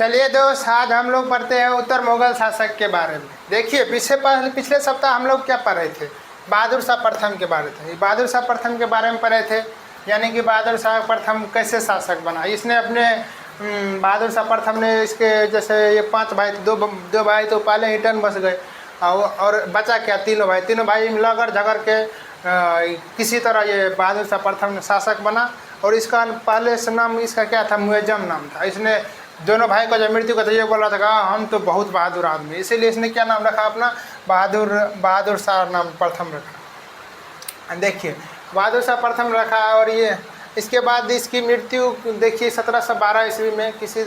चलिए दोस्त, आज हम लोग पढ़ते हैं उत्तर मुगल शासक के बारे में। देखिए पिछले सप्ताह हम लोग क्या पढ़ रहे थे, बहादुर शाह प्रथम के बारे में। बहादुर शाह प्रथम के बारे में पढ़े थे, यानी कि बहादुर शाह प्रथम कैसे शासक बना। इसने अपने बहादुर शाह प्रथम ने इसके जैसे ये 5 भाई थे, दो भाई तो पहले रिटर्न बस गए और बचा क्या, तीनों भाई लड़ झगड़ के किसी तरह ये बहादुर शाह प्रथम शासक बना। और इसका पहले से नाम इसका क्या था, मुअज्जम नाम था। इसने दोनों भाई को जब मृत्यु का था ये बोल रहा था कि हम तो बहुत बहादुर आदमी, इसीलिए इसने क्या नाम रखा अपना, बहादुर शाह नाम प्रथम रखा। देखिए बहादुर शाह प्रथम रखा। और ये इसके बाद इसकी मृत्यु देखिए 1712 ईस्वी में किसी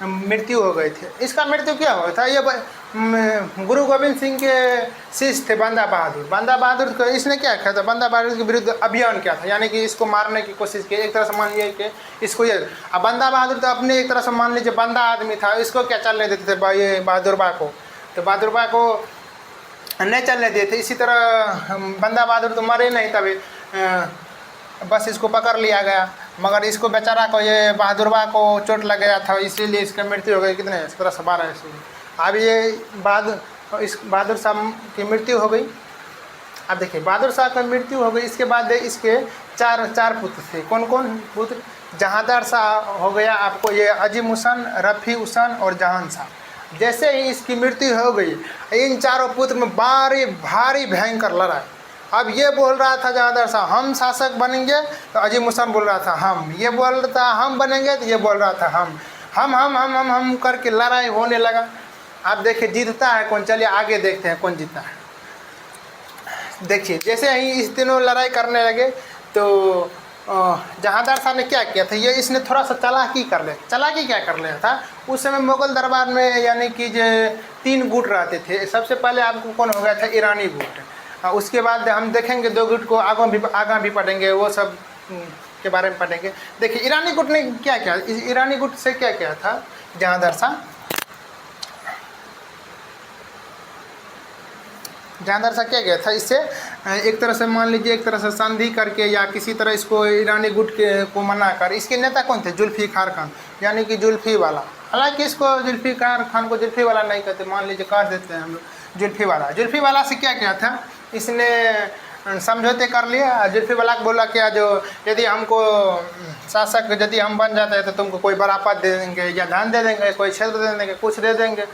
मृत्यु हो गई थी। इसका मृत्यु क्या हुआ था, ये गुरु गोविंद सिंह के शिष्य थे बंदा बहादुर को इसने क्या किया था, बंदा बहादुर के विरुद्ध अभियान किया था, यानी कि इसको मारने की कोशिश की। एक तरह से मान लीजिए कि इसको ये, अब बंदा बहादुर तो अपने एक तरह से मान लीजिए बंदा आदमी था, इसको क्या चलने देते थे ये बहादुर बा को, तो बहादुर बा को नहीं चलने देते। इसी तरह बंदा बहादुर तो मरे नहीं, तभी बस इसको पकड़ लिया गया, मगर इसको बेचारा को ये बहादुर बा को चोट लग गया था, इसीलिए इसका मृत्यु हो गई कितने 1712 ईस्वी में। अब ये बहादुर शाह की मृत्यु हो गई। अब देखिए बहादुर शाह की मृत्यु हो गई, इसके बाद इसके चार पुत्र थे। कौन कौन पुत्र, जहांदार शाह हो गया आपको, ये अजीम हुसैन, रफ़ी हुसैन और जहान शाह। जैसे ही इसकी मृत्यु हो गई, इन चारों पुत्र में भारी भयंकर लड़ाई। अब ये बोल रहा था जहांदार शाह हम शासक बनेंगे, तो अजीम हुसैन बोल रहा था हम, ये बोल रहा था हम बनेंगे, तो ये बोल रहा था हम करके लड़ाई होने लगा। आप देखिए जीतता है कौन, चलिए आगे देखते हैं कौन जीता है। देखिए जैसे ही इस तीनों लड़ाई करने लगे तो जहांदार शाह ने क्या किया था, ये इसने थोड़ा सा चालाकी क्या कर लिया था। उस समय मुगल दरबार में यानी कि जो 3 गुट रहते थे। सबसे पहले आपको कौन हो गया था, ईरानी गुट। उसके बाद हम देखेंगे 2 गुट को आगे भी पढ़ेंगे, वो सब के बारे में पढ़ेंगे। देखिए ईरानी गुट ने क्या किया, ईरानी गुट से क्या किया था जहांदार शाह क्या किया था, इससे एक तरह से मान लीजिए एक तरह से संधि करके या किसी तरह इसको ईरानी गुट को मना कर। इसके नेता कौन थे, जुल्फिकार खान, यानी कि जुल्फी वाला। हालांकि इसको जुल्फिकार खान को जुल्फी वाला नहीं कहते, मान लीजिए कह देते हैं हम लोग जुल्फी वाला से क्या किया था, इसने समझौते कर लिया। जुल्फी वाला को बोला क्या, जो यदि हमको शासक यदि हम बन जाते हैं तो तुमको कोई बड़ा पद दे देंगे या धन दे देंगे, कोई क्षेत्र दे देंगे, कुछ दे देंगे।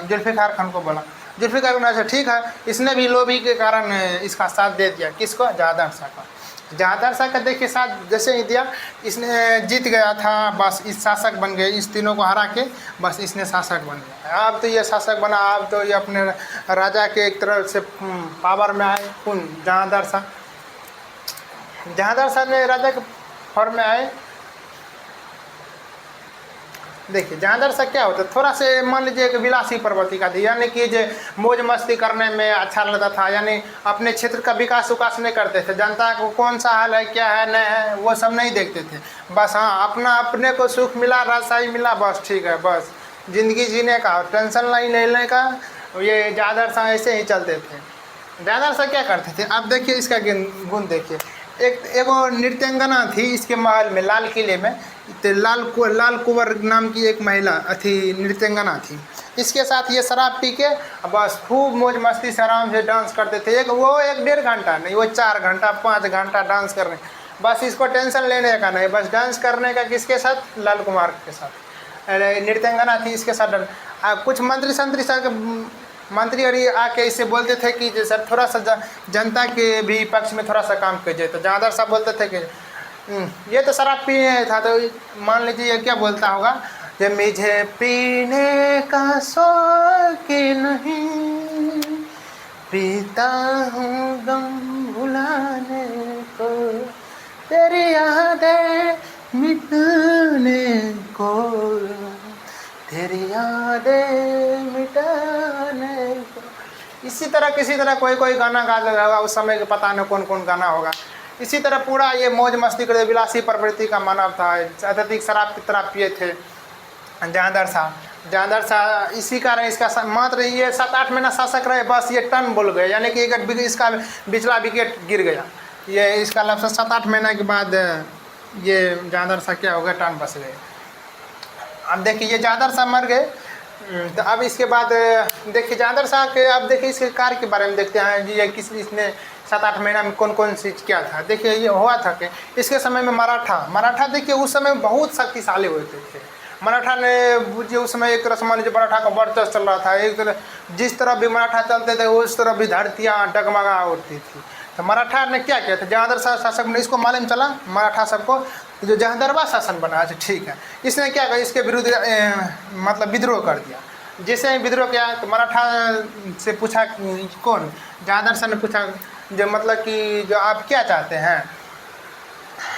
जुल्फिकार खान को बोला, जुल्फिकार खान अच्छा ठीक है। इसने भी लोभी के कारण इसका साथ दे दिया, किसको, जहांदार शाह का। जहांदार शाह का देखिए साथ जैसे ही दिया, इसने जीत गया था, बस इस शासक बन गए। इस तीनों को हरा के बस इसने शासक बन गया। अब तो ये शासक बना, अब तो ये अपने राजा के एक तरह से पावर में आए। कौन, जहांदार शाह ने राजा के फॉर्म में आए। देखिए जहांदार शाह क्या होता, थोड़ा से मान लीजिए एक विलासी प्रवृत्ति का थी, यानी कि जो मौज मस्ती करने में अच्छा लगता था, यानी अपने क्षेत्र का विकास नहीं करते थे। जनता को कौन सा हाल है, क्या है, नहीं है, वो सब नहीं देखते थे। बस हाँ अपने को सुख मिला, राजशाही मिला, बस ठीक है, बस ज़िंदगी जीने का, टेंशन नहीं लेने का। ये जहांदार शाह ऐसे ही चलते थे। जहांदार शाह क्या करते थे, अब देखिए इसका गुण देखिए। एक नृत्यांगना थी इसके महल में, लाल किले में, तो लाल कुंवर नाम की एक महिला थी, नृत्यांगना थी। इसके साथ ये शराब पी के बस खूब मौज मस्ती से आराम से डांस करते थे। एक 1.5 घंटा नहीं, वो 4 घंटा 5 घंटा डांस करने, बस इसको टेंशन लेने का नहीं, बस डांस करने का। किसके साथ, लाल कुमार के साथ नृत्यांगना थी, इसके साथ। कुछ मंत्री और आके इससे बोलते थे कि सर थोड़ा सा जनता के भी पक्ष में थोड़ा सा काम कीजिए। तो जहांदार साहब बोलते थे कि ये तो शराब पीने था, तो मान लीजिए ये क्या बोलता होगा, कि मुझे पीने का शौक नहीं, पीता हूँ गम भुलाने को, तेरी यादें मिटने को, तेरी यादें मिटाने को। इसी तरह किसी तरह कोई गाना गा होगा, उस समय के पता नहीं कौन गाना होगा। इसी तरह पूरा ये मौज मस्ती करते, विलासी प्रवृत्ति का मानव था, अत्यधिक शराब की तरह पिए थे जहांदार शाह। इसी कारण इसका मात्र ये 7-8 महीना शासक रहे, बस ये टर्न बोल गए, यानी कि इसका पिछला विकेट गिर गया। ये इसका लफ्ज़ 7-8 महीने के बाद ये जहांदार शाह क्या हो गया, टर्न बस गए। अब देखिए ये जादर शाह मर गए। तो अब इसके बाद देखिए जादर शाह के, अब देखिए इसके कार्य के बारे में देखते हैं जी, ये किस इसने 7-8 महीना में कौन कौन चीज़ क्या था। देखिए ये हुआ था कि इसके समय में मराठा देखिए उस समय बहुत शक्तिशाली हुए थे। मराठा ने बुझिए उस समय एक तरह से मान लीजिए मराठा का वर्चस्व चल रहा था, एक तरह जिस तरफ भी मराठा चलते थे उस तरफ भी धरतियाँ डगमगा उठती थी। तो मराठा ने क्या किया था, जहांगीर शासक ने इसको मालूम चला मराठा सबको जो जहांगीरवा शासन बना है ठीक है, इसने क्या किया इसके विरुद्ध मतलब विद्रोह कर दिया। जैसे ही विद्रोह किया तो मराठा से पूछा कौन, जहांगीर शाह ने पूछा जो मतलब कि जो आप क्या चाहते हैं,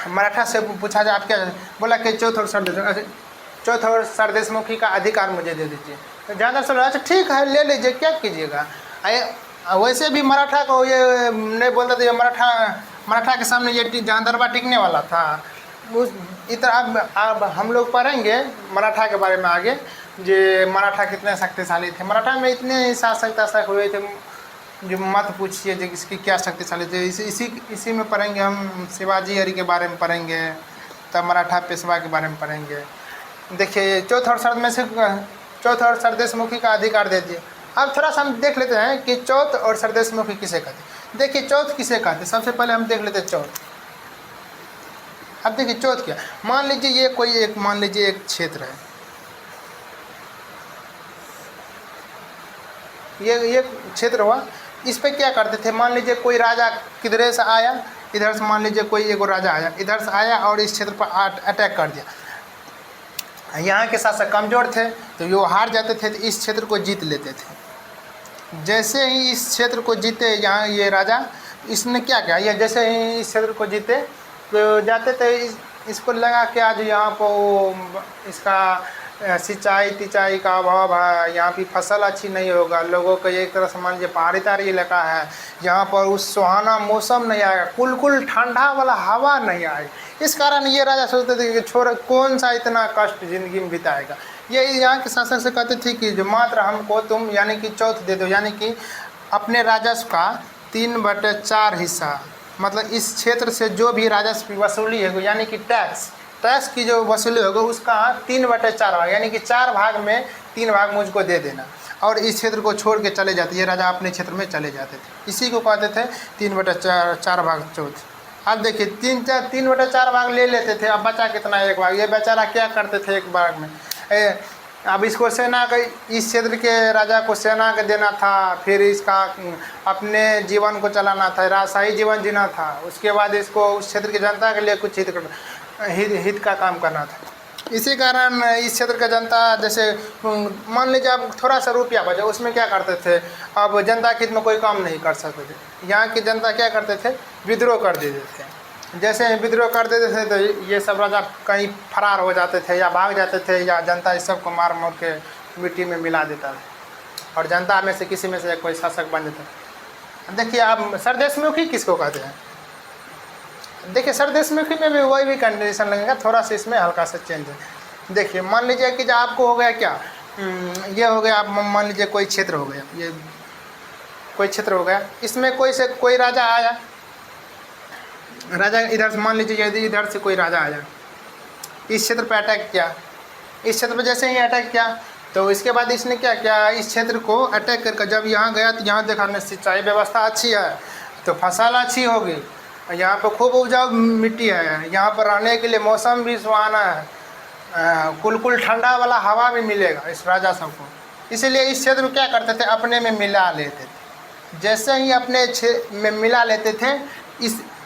मराठा से पूछा जो आप क्या, बोला कि चौथ और सरदेशमुखी का अधिकार मुझे दे दीजिए। तो जहांगीर शाह अच्छा ठीक है ले लीजिए, क्या कीजिएगा। वैसे भी मराठा को ये नहीं बोलता था, मराठा के सामने ये जहांगीरवा टिकने वाला था। उस इतना अब हम लोग पढ़ेंगे मराठा के बारे में आगे, जो मराठा कितने शक्तिशाली थे। मराठा में इतने शासक हुए थे जो मत पूछिए जो इसकी क्या शक्तिशाली थे। इसी में पढ़ेंगे हम, शिवाजी हरि के बारे में पढ़ेंगे, तब मराठा पेशवा के बारे में पढ़ेंगे। देखिए चौथ और सरदेशमुखी का अधिकार दे दिए। अब थोड़ा सा हम देख लेते हैं कि चौथ और सरदेशमुखी किसे कहते। देखिए चौथ किसे कहते, सबसे पहले हम देख लेते हैं चौथ। अब देखिए चौथ क्या, मान लीजिए ये कोई एक क्षेत्र है, ये क्षेत्र हुआ, इस पे क्या करते थे, मान लीजिए कोई राजा किधर से आया, इधर से मान लीजिए कोई एक राजा आया, इधर से आया और इस क्षेत्र पर अटैक कर दिया। यहाँ के शासक कमज़ोर थे तो वो हार जाते थे, तो इस क्षेत्र को जीत लेते थे। जैसे ही इस क्षेत्र को जीते यहाँ ये राजा, इसने क्या किया, ये जैसे ही इस क्षेत्र को जीते तो जाते थे इसको लगा कि आज यहाँ पर इसका सिंचाई का अभाव है, यहाँ की फसल अच्छी नहीं होगा, लोगों को एक तरह से मान लीजिए पहाड़ी इलाका है, यहाँ पर उस सुहाना मौसम नहीं आएगा, कुल ठंडा वाला हवा नहीं आएगा। इस कारण ये राजा सोचते थे कि छोड़ कौन सा इतना कष्ट ज़िंदगी में बिताएगा। ये यहाँ के शासक से कहते थे कि जो मात्र हमको तुम यानी कि चौथ दे दो, यानी कि अपने राजस्व का 3/4 हिस्सा, मतलब इस क्षेत्र से जो भी राजस्व की वसूली है यानी कि टैक्स की जो वसूली होगा उसका 3/4 भाग, यानी कि 4 भाग में 3 भाग मुझको दे देना, और इस क्षेत्र को छोड़ के चले जाते, ये राजा अपने क्षेत्र में चले जाते थे। इसी को कहते थे 3/4 भाग चौथ। अब देखिए 3/4 भाग ले लेते थे, अब बचा कितना, 1 भाग। ये बेचारा क्या करते थे 1 भाग में, अब इसको सेना का, इस क्षेत्र के राजा को सेना के देना था, फिर इसका अपने जीवन को चलाना था, राजशाही जीवन जीना था, उसके बाद इसको उस क्षेत्र की जनता के लिए कुछ हित का काम करना था। इसी कारण इस क्षेत्र का जनता, जैसे मान लीजिए अब थोड़ा सा रुपया बचा, उसमें क्या करते थे, अब जनता के हित में कोई काम नहीं कर सकते थे, यहाँ की जनता क्या करते थे, विद्रोह कर देते थे। जैसे विद्रोह कर देते थे तो ये सब राजा कहीं फरार हो जाते थे या भाग जाते थे, या जनता इस सब को मार मोड़ के मिट्टी में मिला देता था और जनता में से किसी में से कोई शासक बन जाता। देखिए अब सरदेशमुखी किसको कहते हैं, देखिए सरदेशमुखी में भी वही भी कंडीशन लगेगा, थोड़ा सा इसमें हल्का सा चेंज है। देखिए मान लीजिए कि जो आपको हो गया क्या, ये हो गया, आप मान लीजिए कोई क्षेत्र हो गया, ये कोई क्षेत्र हो गया, इसमें कोई राजा आया, राजा इधर से मान लीजिए यदि इधर से कोई राजा आया, इस क्षेत्र पर अटैक किया, इस क्षेत्र पर जैसे ही अटैक किया तो इसके बाद इसने क्या किया, इस क्षेत्र को अटैक करके जब यहाँ गया तो यहाँ देखा सिंचाई व्यवस्था अच्छी है तो फसल अच्छी होगी, यहाँ पर खूब उपजाऊ मिट्टी है, यहाँ पर रहने के लिए मौसम भी सुहाना है, कुल ठंडा वाला हवा भी मिलेगा इस राजा सबको। इसीलिए इस क्षेत्र को क्या करते थे, अपने में मिला लेते थे। जैसे ही अपने में मिला लेते थे,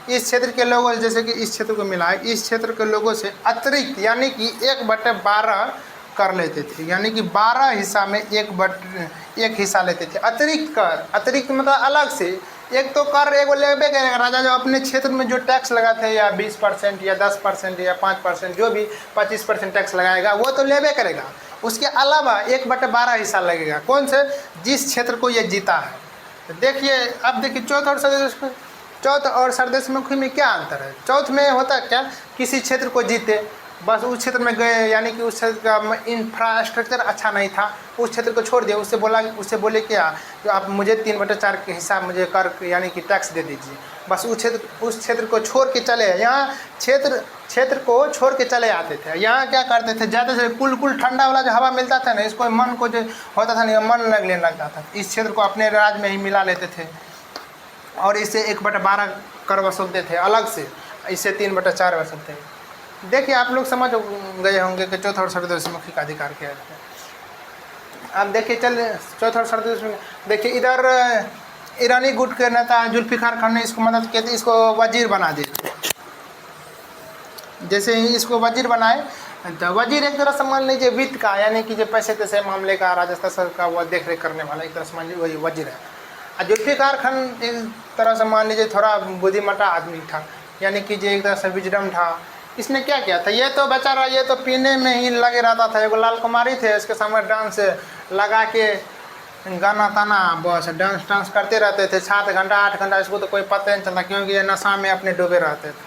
इस क्षेत्र के लोगों से, जैसे कि इस क्षेत्र को मिला है, इस क्षेत्र के लोगों से अतिरिक्त यानी कि 1/12 कर लेते थे, यानी कि 12 हिस्सा में 1 हिस्सा लेते थे। अतिरिक्त मतलब अलग से, एक तो कर एगो लेबे करेगा राजा, जो अपने क्षेत्र में जो टैक्स लगाते हैं या 20% या 10% या 5%, जो भी 25% टैक्स लगाएगा वो तो लेबे करेगा, उसके अलावा 1/12 हिस्सा लगेगा। कौन से, जिस क्षेत्र को ये जीता है। तो देखिए अब देखिए चौथ और सरदेशमुखी में क्या अंतर है। चौथ में होता क्या, किसी क्षेत्र को जीते बस उस क्षेत्र में गए, यानी कि उस क्षेत्र का इंफ्रास्ट्रक्चर अच्छा नहीं था, उस क्षेत्र को छोड़ दिया। उससे बोले क्या, तो आप मुझे 3/4 के हिसाब मुझे कर यानी कि टैक्स दे दीजिए। बस उस क्षेत्र को छोड़ के चले, यहाँ क्षेत्र को छोड़ के चले आते थे। यहाँ क्या करते थे, जाते से कुल ठंडा वाला जो हवा मिलता था ना, इसको मन को जो होता था ना, मन लगने लगता था, इस क्षेत्र को अपने राज्य में ही मिला लेते थे और इसे 1/12 कर वसूलते थे अलग से, इसे 3/4 वसूलते थे। देखिए आप लोग समझ गए होंगे कि चौथा और सर्वदोषमुखी का अधिकार क्या है। अब देखिए चौथा और सर्वदोषमुखी, देखिए इधर ईरानी गुट के नेता जुल्फिकार खान ने इसको मदद की थी, इसको वजीर बना दिया। जैसे ही इसको वजीर बनाए, तो वजीर एक तरह से मान लीजिए वित्त का, यानी कि जो पैसे तैसे मामले का राजस्थान सरकार का वो देख रेख करने वाला, एक तरह से मान लीजिए वही वजीर है। और जुल्फिकार खान एक तरह से मान लीजिए थोड़ा बुद्धिमता आदमी था, यानी कि जो एक तरह से विजडम था। इसने क्या किया था, ये तो बेचारा ये तो पीने में ही लगे रहता था। एगो लाल कुमारी थे, इसके सामने डांस लगा के गाना ताना बस डांस करते रहते थे 7 घंटा 8 घंटा, इसको तो कोई पता नहीं चलता क्योंकि ये नशा में अपने डूबे रहते थे।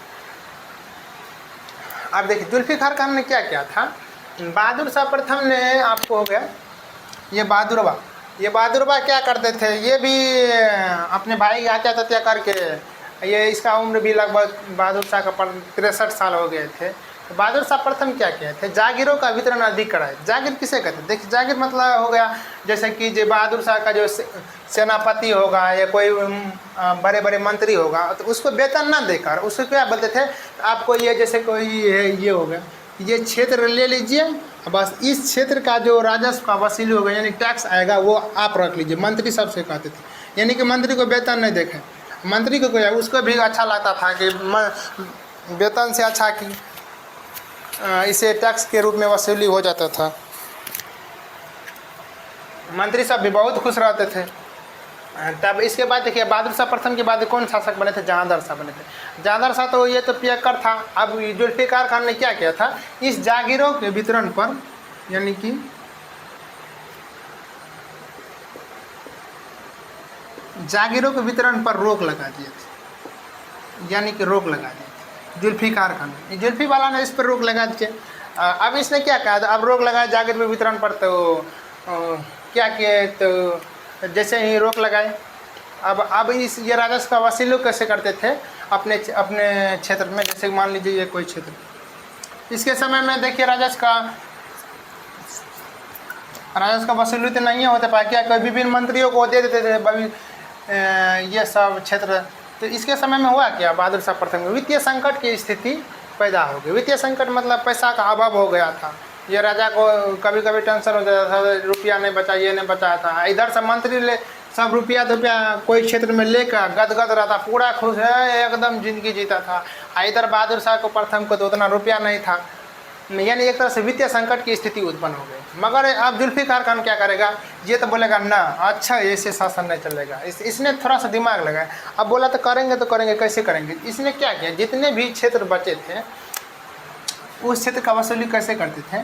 अब देखिए जुल्फिकार खान ने क्या किया था, बहादुर शाह प्रथम ने, आपको हो गया ये बहादुरबा क्या करते थे, ये भी अपने भाई की हत्या करके, ये इसका उम्र भी लगभग बहादुर शाह का 63 साल हो गए थे। तो बहादुर शाह प्रथम क्या किए थे, जागीरों का वितरण अधिक कराए। जागीर किसे कहते हैं, देखिए जागीर मतलब हो गया जैसे कि जो बहादुर शाह का जो सेनापति होगा या कोई बड़े बड़े मंत्री होगा, तो उसको वेतन ना देकर उसको क्या बोलते थे, आपको ये जैसे कोई ये हो गया, ये क्षेत्र ले लीजिए, बस इस क्षेत्र का जो राजस्व का वसूली होगा यानी टैक्स आएगा वो आप रख लीजिए। मंत्री सबसे कहते थे, यानी कि मंत्री को वेतन नहीं देखे, मंत्री को क्या उसको भी अच्छा लगता था कि वेतन से अच्छा कि इसे टैक्स के रूप में वसूली हो जाता था। मंत्री सब भी बहुत खुश रहते थे। तब इसके बाद देखिए बहादुर शाह प्रथम के बाद कौन शासक बने थे, जहांगीर शाह बने थे। जहांगीर शाह तो ये तो पियक्कर था। अब जुल्फिकार खान ने क्या किया था, इस जागीरों के वितरण पर यानी कि जागीरों के वितरण पर रोक लगा दिए थे, यानी कि रोक लगा दी जुल्फिकार खान ने। जुल्फी वाला ने इस पर रोक लगा दिया। अब इसने क्या कहा, अब रोक लगाया जागीर में वितरण पर, तो क्या किए, तो जैसे ही रोक लगाए, अब इस ये राजस्व का वसूली कैसे करते थे अपने क्षेत्र में। जैसे मान लीजिए ये कोई क्षेत्र, इसके समय में देखिए राजस्व का वसूली तो नहीं होता पाया, क्या कोई विभिन्न मंत्रियों को दे देते थे ये सब क्षेत्र। तो इसके समय में हुआ क्या, बहादुर शाह प्रथम में वित्तीय संकट की स्थिति पैदा हो गई। वित्तीय संकट मतलब पैसा का अभाव हो गया था। ये राजा को कभी कभी टेंशन हो जाता था, रुपया नहीं बचा, ये नहीं बचाया था। इधर से मंत्री ले सब रुपया कोई क्षेत्र में लेकर गदगद रहता, पूरा खुश है, एकदम जिंदगी जीता था। इधर बहादुर शाह को प्रथम को तो उतना रुपया नहीं था, यानी एक तरह से वित्तीय संकट की स्थिति उत्पन्न हो गई। मगर अब जुल्फिकार खान क्या करेगा, ये तो बोलेगा ना अच्छा ऐसे शासन नहीं चलेगा। इसने थोड़ा सा दिमाग लगाया, अब बोला तो करेंगे कैसे करेंगे। इसने क्या किया, जितने भी क्षेत्र बचे थे उस क्षेत्र का वसूली कैसे करते थे।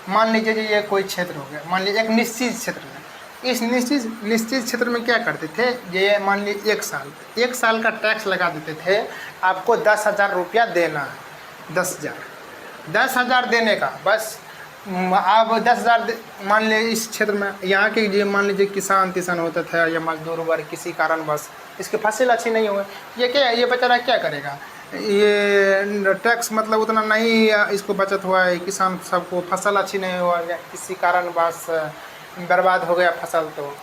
मान लीजिए ये कोई क्षेत्र हो गया, मान लीजिए एक निश्चित क्षेत्र में, इस निश्चित क्षेत्र में क्या करते थे, ये मान लीजिए 1 साल का टैक्स लगा देते थे। आपको 10,000 रुपया देना है, 10,000 देने का, बस आप 10,000 मान लीजिए इस क्षेत्र में। यहाँ के जो मान लीजिए किसान होता था या मजदूर वर्ग, किसी कारण बस इसकी फसल अच्छी नहीं हुई, ये बेचारा क्या करेगा, ये टैक्स मतलब उतना नहीं इसको बचत हुआ है, किसान सबको फसल अच्छी नहीं हुआ या किसी कारण बस बर्बाद हो गया फसल, तो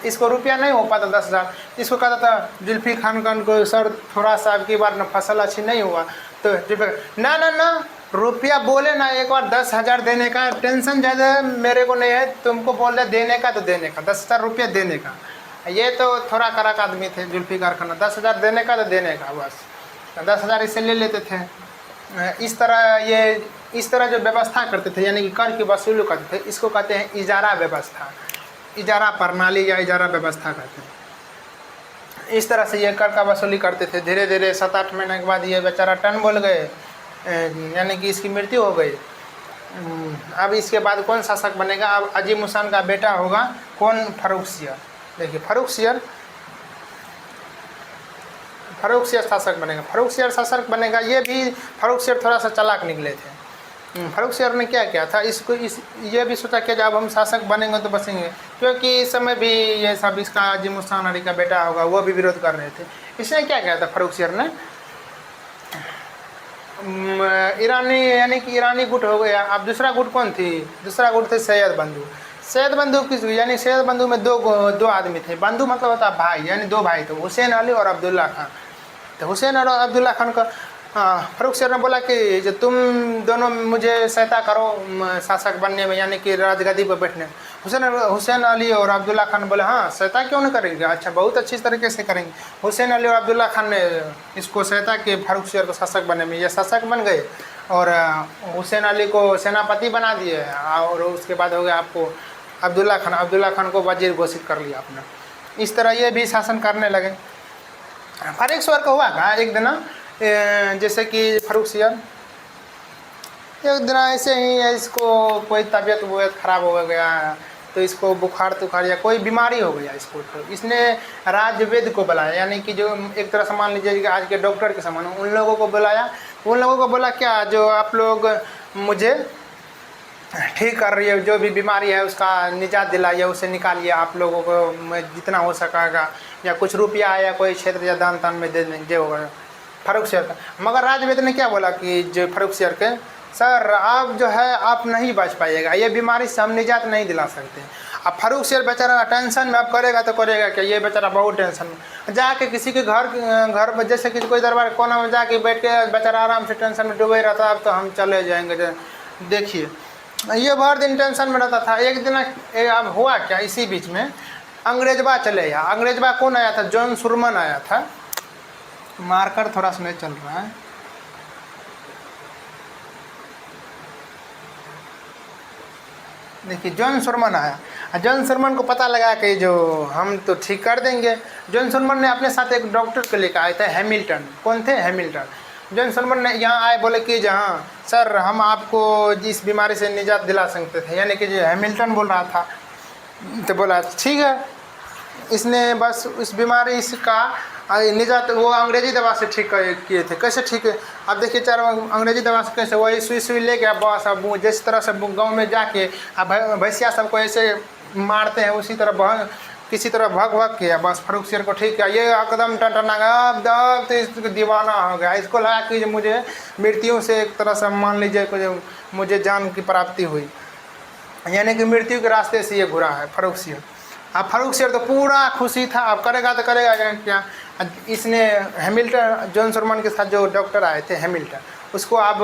इसको रुपया नहीं हो पाता 10,000। इसको कहता था जुल्फिकार खान को, सर थोड़ा सा अब की बार ना फसल अच्छी नहीं हुआ, तो ना रुपया बोले ना, एक बार 10,000 देने का, टेंशन ज़्यादा मेरे को नहीं है, तुमको बोल रहे देने का तो देने का, 10,000 रुपया देने का। ये तो थोड़ा कड़क आदमी थे जुल्फिकार खान, 10,000 देने का तो देने का, बस 10,000 इससे ले लेते थे। इस तरह जो व्यवस्था करते थे यानी कि कर की वसूली करते थे, इसको कहते हैं इजारा व्यवस्था, इजारा प्रणाली या इजारा व्यवस्था कहते हैं। इस तरह से ये कर का वसूली करते थे। धीरे धीरे 7-8 महीने के बाद ये बेचारा टन बोल गए, यानी कि इसकी मृत्यु हो गई। अब इसके बाद कौन शासक बनेगा, अब अजीम हुसैन का बेटा होगा कौन, फारूक सियर। देखिए फारूक फर्रुखसियर शासक बनेगा, फर्रुखसियर शासक बनेगा। ये भी फर्रुखसियर थोड़ा सा चालाक निकले थे। फर्रुखसियर ने क्या किया था, ये भी सोचा कि जब हम शासक बनेंगे तो बचेंगे, क्योंकि इस समय भी ये सब इसका जिमुस्तान अली का बेटा होगा वो भी विरोध कर रहे थे। इसने क्या किया था फर्रुखसियर ने, ईरानी यानी कि ईरानी गुट हो गया। अब दूसरा गुट कौन थी, दूसरा गुट थे सैयद बंधु। सैयद बंधु किस, यानी सैयद बंधु में दो आदमी थे। बंधु मतलब होता है भाई, यानी दो भाई थे, हुसैन अली और अब्दुल्ला खान। तो हुसैन और अब्दुल्ला खान का फर्रुखसियर ने बोला कि जो तुम दोनों मुझे सहायता करो शासक बनने में, यानी कि राजगद्दी पर बैठने। हुसैन अली और अब्दुल्ला खान बोले हाँ सहायता क्यों नहीं करेंगे, अच्छा बहुत अच्छी तरीके से करेंगे। हुसैन अली और अब्दुल्ला खान ने इसको सहायता कि फर्रुखसियर को शासक बनने में। ये शासक बन गए और हुसैन अली को सेनापति बना दिए, और उसके बाद हो गया आपको अब्दुल्ला खान को वजीर घोषित कर लिया अपना। इस तरह ये भी शासन करने लगे। फर्रुखसियर को हुआ का एक दिन जैसे कि फर्रुखसियर एक दिन ऐसे ही इसको कोई तबीयत वबीयत खराब हो गया, तो इसको बुखार तुखार या कोई बीमारी हो गया इसको, तो इसने राजवैद्य को बुलाया, यानी कि जो एक तरह से मान लीजिए कि आज के डॉक्टर के समान उन लोगों को बुलाया। उन लोगों को बोला क्या जो आप लोग मुझे ठीक कर रही है, जो भी बीमारी है उसका निजात दिलाइए, उसे निकालिए, आप लोगों को जितना हो सकेगा, या कुछ रुपया या कोई क्षेत्र या दान तान में दे देंगे होगा फर्रुखसियर का। मगर राजवैद्य ने क्या बोला कि जो फर्रुखसियर के, सर आप जो है आप नहीं बच पाइएगा, ये बीमारी से हम निजात नहीं दिला सकते। अब फर्रुखसियर बेचारा टेंशन में, अब करेगा तो करेगा क्या, ये बेचारा बहुत टेंशन में जाके किसी के घर में, जैसे कि कोई दरबार कोना में जाके बैठ के बेचारा आराम से टेंशन में डूबे रहता, अब तो हम चले जाएंगे। देखिए ये भर दिन टेंशन में रहता था। एक दिन अब हुआ क्या, इसी बीच में अंग्रेजबा चले आया। अंग्रेजबा कौन आया था, जॉन सुरमन आया था। मार्कर थोड़ा सा नहीं चल रहा है, देखिए जॉन सुरमन आया। जॉन सुरमन को पता लगा कि जो हम तो ठीक कर देंगे। जॉन सुरमन ने अपने साथ एक डॉक्टर को लेकर आए थे, हैमिल्टन। कौन थे, हैमिल्टन। जॉन सुरमन ने यहाँ आए, बोले कि जहाँ सर हम आपको इस बीमारी से निजात दिला सकते थे, यानी कि जो हैमिल्टन बोल रहा था। तो बोला ठीक है, इसने बस उस बीमारी इसका निजात वो अंग्रेजी दवा से ठीक किए थे। कैसे ठीक है, अब देखिए चार अंग्रेजी दवा से कैसे, वही सुई लेके अब बस अब जिस तरह से गांव में जाके अब भैंसिया सबको ऐसे मारते हैं, उसी तरह किसी तरह भग के बस फर्रुखसियर को ठीक किया। ये एकदम टनटना गया, अब तो इसको दीवाना हो गया। इसको लगा कि मुझे मृत्यु से एक तरह से मान लीजिए मुझे जान की प्राप्ति हुई, यानी कि मृत्यु के रास्ते से ये घुरा है फर्रुखसियर। अब फर्रुखसियर तो पूरा खुशी था, अब करेगा तो करेगा क्या। इसने हैमिल्टन, जॉन सुरमन के साथ जो डॉक्टर आए थे हैमिल्टन, उसको अब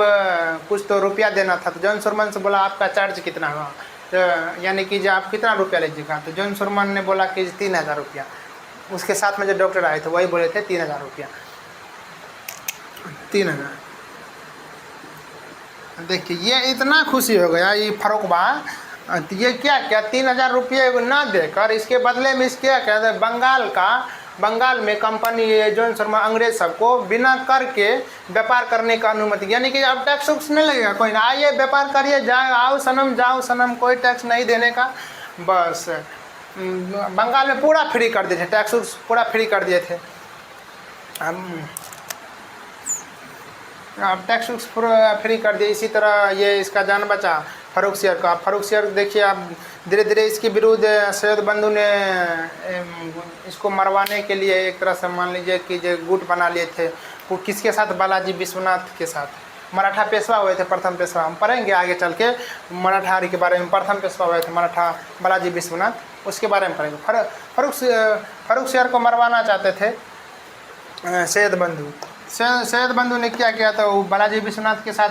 कुछ तो रुपया देना था। तो जॉन सुरमन से बोला आपका चार्ज कितना हुआ, तो यानी कि जो आप कितना रुपया लीजिएगा। तो जॉन सुरमन ने बोला कि 3000 रुपया। उसके साथ में जो डॉक्टर आए थे वही बोले थे 3000 रुपया, 3000। देखिए ये इतना खुशी हो गया ये फर्रुखबा, ये क्या 3000 रुपये ना देकर इसके बदले में इसके क्या कहते हैं, बंगाल में कंपनी जॉन सुरमन अंग्रेज सबको बिना कर के व्यापार करने का अनुमति, यानी कि अब टैक्स उक्स नहीं लगेगा कोई ना, आइए व्यापार करिए, जाओ सनम, कोई टैक्स नहीं देने का। बस बंगाल में पूरा फ्री कर दिए थे, टैक्स उक्स पूरा फ्री कर दिए थे। अब टैक्स उक्स पूरा फ्री कर दिए। इसी तरह ये इसका जान बचा फर्रुखसियर का। फर्रुखसियर देखिए अब धीरे धीरे इसके विरुद्ध सैयद बंधु ने इसको मरवाने के लिए एक तरह से मान लीजिए कि जो गुट बना लिए थे, वो किसके साथ, बालाजी विश्वनाथ के साथ। मराठा पेशवा हुए थे, प्रथम पेशवा, हम पढ़ेंगे आगे चल के मराठा के बारे में। प्रथम पेशवा हुए थे मराठा बालाजी विश्वनाथ, उसके बारे में पढ़ेंगे। फर्रुखसियर को मरवाना चाहते थे सैयद बंधु। सैयद बंधु ने क्या किया था, वो बालाजी विश्वनाथ के साथ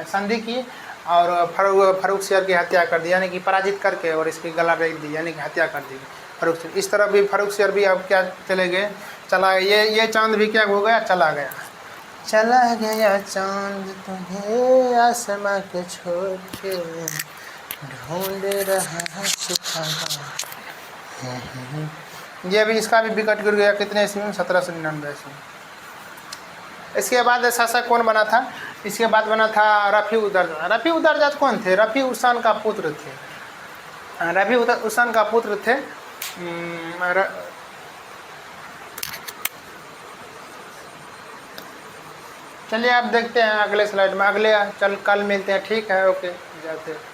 संधि की और फर्रुखसियर की हत्या कर दी, यानी कि पराजित करके, और इसकी गला रेत दी, यानी कि हत्या कर दी फर्रुखसियर। इस तरह भी फर्रुखसियर भी अब क्या चले गए, चला ये चांद भी क्या हो गया, चला गया चांद तुम्हें आसमां के छोड़ के ढूंढ रहा सितारा। ये भी इसका भी विकट गिर गया कितने ईस्वी में, 1799 ईस्वी। इसके बाद शासक कौन बना था, इसके बाद बना था रफ़ी उदरजात। रफ़ी उदरजात कौन थे, रफ़ी उसान का पुत्र थे। रफ़ी उसान का पुत्र थे। चलिए आप देखते हैं अगले स्लाइड में, अगले चल कल मिलते हैं, ठीक है, ओके जाते हैं।